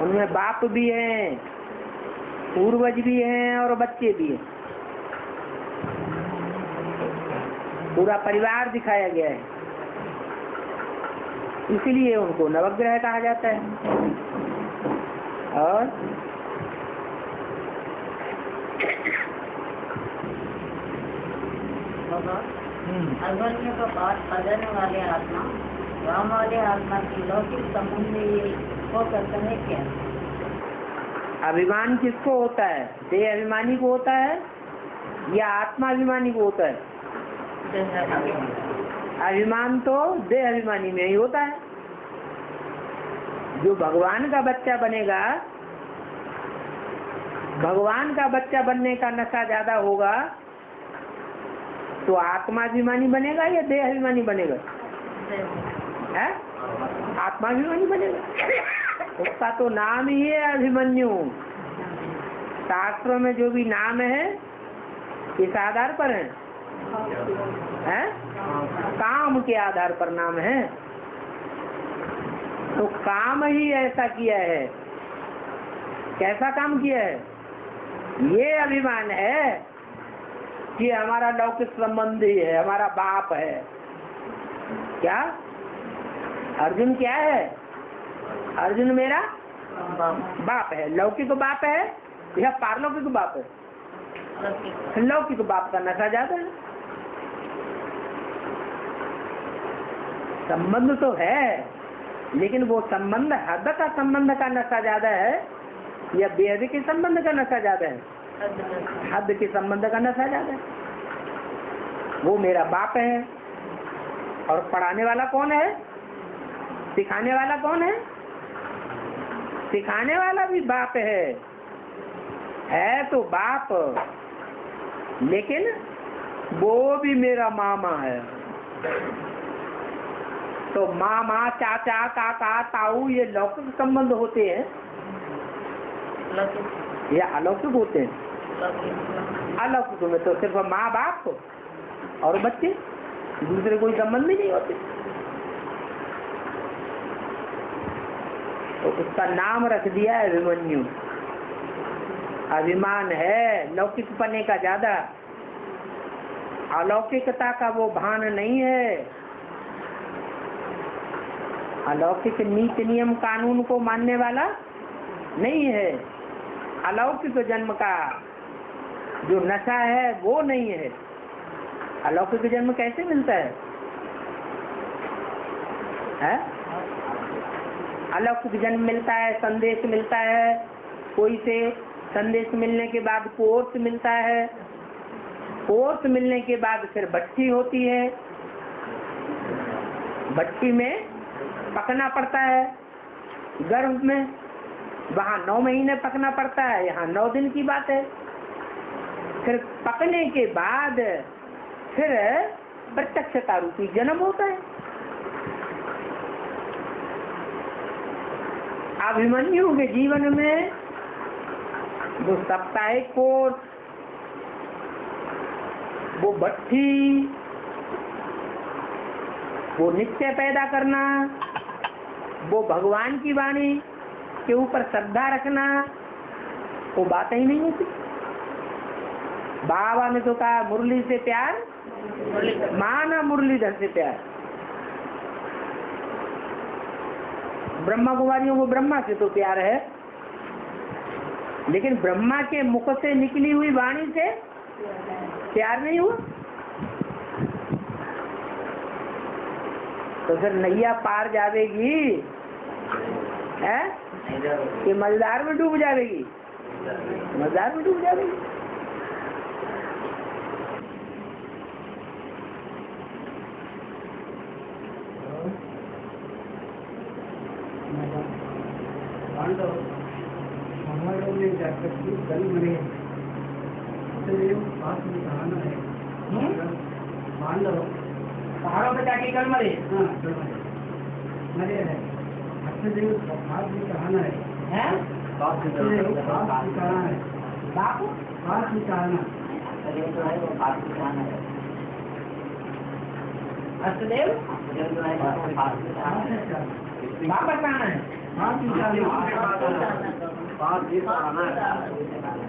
उनमें बाप भी हैं, पूर्वज भी हैं और बच्चे भी हैं। पूरा परिवार दिखाया गया है, इसलिए उनको नवग्रह कहा जाता है। और अभिमन्यु का पाठ करने वाले आत्मा राम वाले आत्मा की लौकिक संबंध हो सकता है क्या? अभिमान किसको होता है? देह अभिमानी को होता है या आत्मा अभिमानी को होता है? अभिमान तो देह अभिमानी में ही होता है। जो भगवान का बच्चा बनेगा, भगवान का बच्चा बनने का नशा ज्यादा होगा तो आत्मा अभिमानी बनेगा या देह अभिमानी बनेगा? है? आत्मा अभिमानी बनेगा। उसका तो नाम ही है अभिमन्यु। शास्त्रों में जो भी नाम है किस आधार पर है? काम के आधार पर नाम है। तो काम ही ऐसा किया है। कैसा काम किया है? ये अभिमान है कि हमारा लौकिक संबंधी है, हमारा बाप है। क्या अर्जुन क्या है? अर्जुन मेरा बाप है। लौकिक बाप है या पारलौकिक बाप है? लौकिक बाप का नशा ज्यादा है। संबंध तो है, लेकिन वो संबंध हद का संबंध का नशा ज्यादा है या बेहद के संबंध का नशा ज्यादा है? हद के संबंध का नशा ज्यादा है। वो मेरा बाप है। और पढ़ाने वाला कौन है? सिखाने वाला कौन है? सिखाने वाला भी बाप है तो बाप, लेकिन वो भी मेरा मामा है। तो मामा, चाचा, काका, ताऊ ये लौकिक संबंध होते हैं या अलौकिक होते हैं? अलौकिक में तो सिर्फ माँ बाप और बच्चे, दूसरे कोई संबंध ही नहीं होते। तो उसका नाम रख दिया है अभिमन्यु। अभिमान है लौकिक पने का ज्यादा, अलौकिकता का वो भान नहीं है। अलौकिक नीति नियम कानून को मानने वाला नहीं है। अलौकिक जन्म का जो नशा है वो नहीं है। अलौकिक जन्म कैसे मिलता है? अलौकिक जन्म मिलता है, संदेश मिलता है कोई से, संदेश मिलने के बाद कोर्स मिलता है, कोर्स मिलने के बाद फिर भट्टी होती है, भट्टी में पकना पड़ता है गर्भ में, वहाँ 9 महीने पकना पड़ता है, यहाँ 9 दिन की बात है। फिर पकने के बाद फिर प्रत्यक्षता रूपी जन्म होता है। अभिमन्यु के जीवन में वो साप्ताहिक कोर्स, वो भट्टी, वो निश्चय पैदा करना, वो भगवान की वाणी के ऊपर श्रद्धा रखना, वो बात ही नहीं होती। बाबा ने तो कहा मुरली से प्यार, माना मुरलीधर से प्यार। ब्रह्मा कुमारियों को ब्रह्मा से तो प्यार है, लेकिन ब्रह्मा के मुख से निकली हुई वाणी से प्यार नहीं हुआ। तो फिर नैया पार जावेगी है कि मझधार में डूब जाएगी? मझधार में डूब जाएगी। हमारे में जाकर कल मरे पास में कहाना है। पांडव पहाड़ों पे जाके कल मरे। हाँ मरे है। अच्छा पास में कहाना है। बाप ठिकाना है। बाप ठिकाना। अष्टदेव वापस आना है।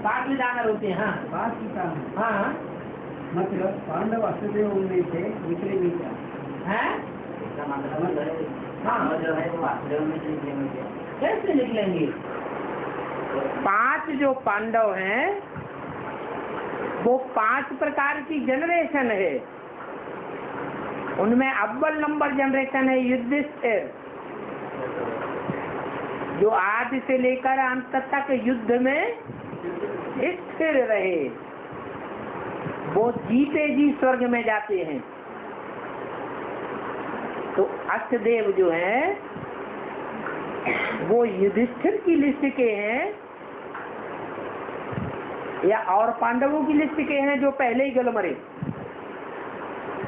पाठ में जाना होते हैं। हाँ बाप ठिकाना। हाँ मतलब पांडव अष्टदेव में से निकले नहीं क्या? हैं? हाँ कैसे निकलेंगे? 5 जो पांडव हैं वो 5 प्रकार की जनरेशन है। उनमें अव्वल नंबर जनरेशन है युधिष्ठिर, जो आदि से लेकर अंत तक युद्ध में स्थिर रहे। वो जीते जी स्वर्ग में जाते हैं। तो अष्टदेव जो हैं वो युधिष्ठिर की लिस्ट के हैं या और पांडवों की लिस्ट के हैं जो पहले ही गल मरे,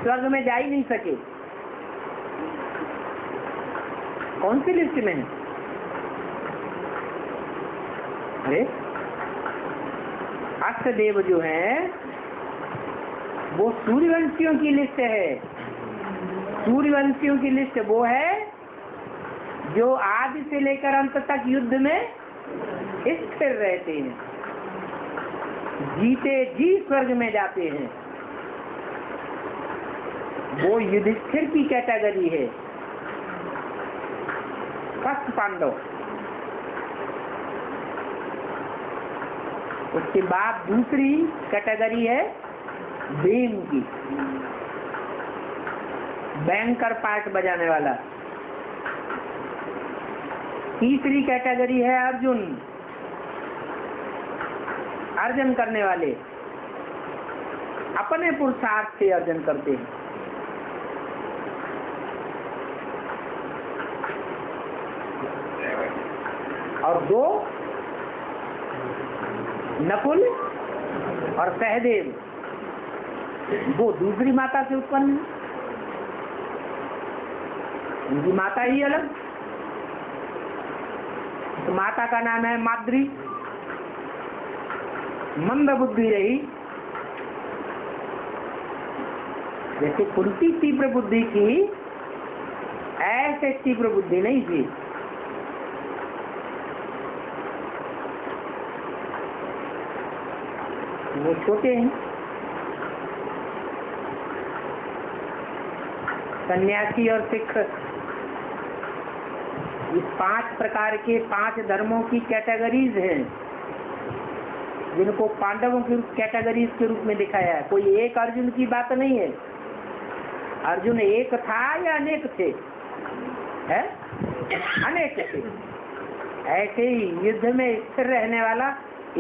स्वर्ग में जा ही नहीं सके? कौन सी लिस्ट में है? अरे अष्टदेव जो हैं वो सूर्यवंशियों की लिस्ट है। सूर्यवंशियों की लिस्ट वो है जो आदि से लेकर अंत तक युद्ध में स्थिर रहते हैं, जीते जी स्वर्ग में जाते हैं। वो युधिष्ठिर की कैटेगरी है, फर्स्ट पांडव। उसके बाद दूसरी कैटेगरी है भीम की, बैंकर पार्ट बजाने वाला। तीसरी कैटेगरी है अर्जुन, अर्जन करने वाले, अपने पुरुषार्थ से अर्जन करते हैं। और 2 नकुल और सहदेव, वो दूसरी माता से उत्पन्न है, उनकी माता ही अलग। तो माता का नाम है माद्री, मंद बुद्धि रही। जैसे कुंती तीव्र बुद्धि थी, ऐसे तीव्र बुद्धि नहीं थी। वो छोटे हैं। सन्यासी और सिख, इस 5 प्रकार के 5 धर्मों की कैटेगरीज हैं जिनको पांडवों की कैटेगरीज के रूप में दिखाया है। कोई एक अर्जुन की बात नहीं है। अर्जुन एक था या अनेक थे? है अनेक थे। ऐसे ही युद्ध में स्थिर रहने वाला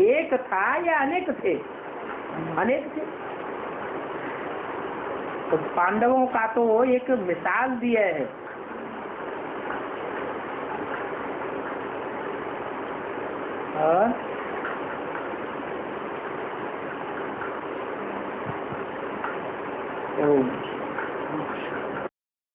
एक था या अनेक थे? अनेक थे। तो पांडवों का तो एक मिसाल दिया है। और